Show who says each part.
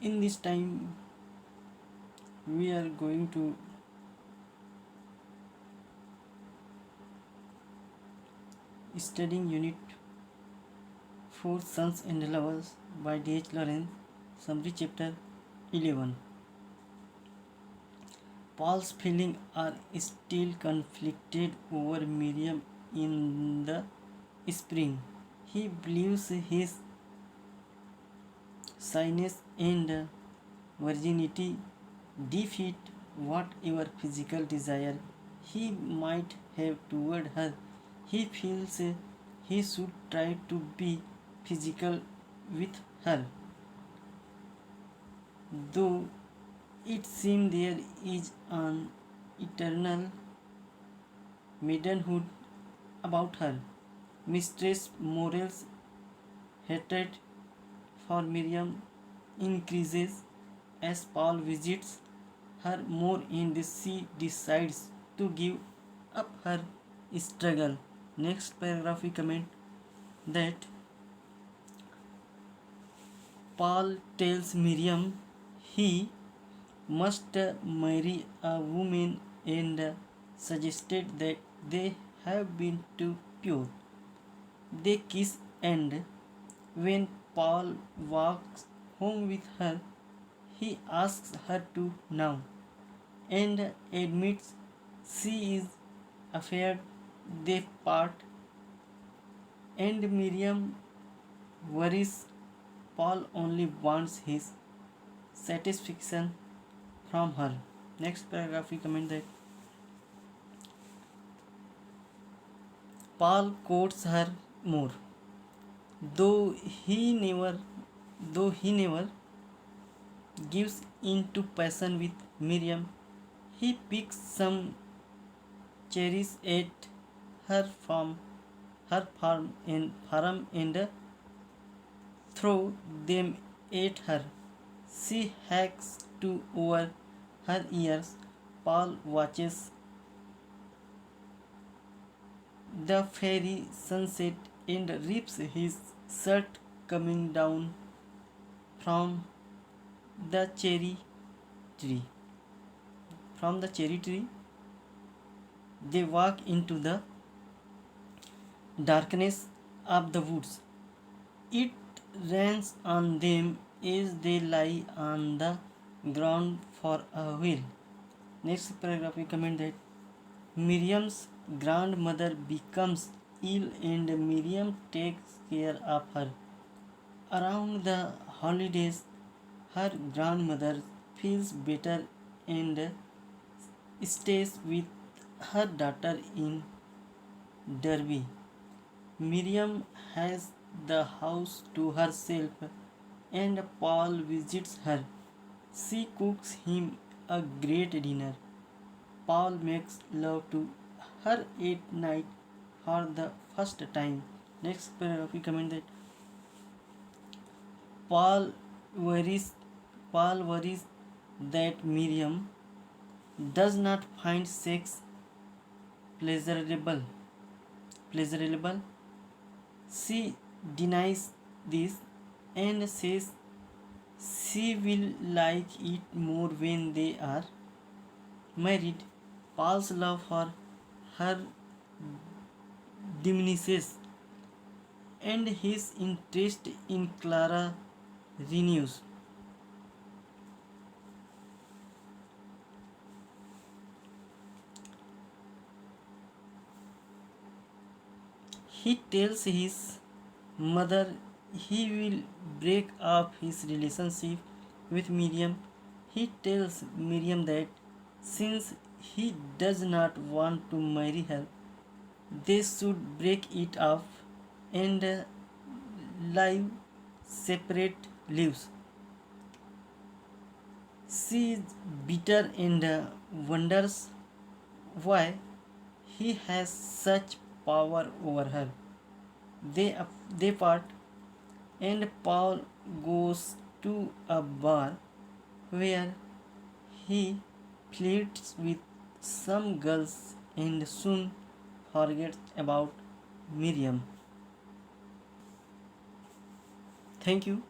Speaker 1: In this time, we are going to studying Unit 4 Sons and Lovers by D.H. Lawrence, summary chapter 11. Paul's feelings are still conflicted over Miriam in the spring. He believes his shyness and virginity defeat whatever physical desire he might have toward her. He feels he should try to be physical with her, though it seems there is an eternal maidenhood about her. Mistress Morel's hatred for Miriam increases as Paul visits her more and she decides to give up her struggle. Next paragraph we comment that Paul tells Miriam he must marry a woman and suggested that they have been too pure. They kiss and when Paul walks home with her, he asks her to now and admits she is afraid they part, and Miriam worries Paul only wants his satisfaction from her. Next paragraph we comment that Paul quotes her more. Though he never though he never gives in to passion with Miriam, he picks some cherries at her from her farm and throw them at her. She hacks to over her ears. Paul watches the fairy sunset and rips his shirt coming down from the cherry tree. From the cherry tree, they walk into the darkness of the woods. It rains on them as they lie on the ground for a while. Next paragraph we comment that Miriam's grandmother becomes ill and Miriam takes care of her. Around the holidays, her grandmother feels better and stays with her daughter in Derby. Miriam has the house to herself and Paul visits her. She cooks him a great dinner. Paul makes love to her at night for the first time. Next paragraph we comment that Paul worries Paul worries that Miriam does not find sex pleasurable. Pleasurable. She denies this and says she will like it more when they are married. Paul's love for her diminishes and his interest in Clara renews. He tells his mother he will break up his relationship with Miriam. He tells Miriam that since he does not want to marry her, they should break it off and live separate lives. She is bitter and wonders why he has such power over her. They part, and Paul goes to a bar where he flirts with some girls and soon forgets about Miriam. Thank you.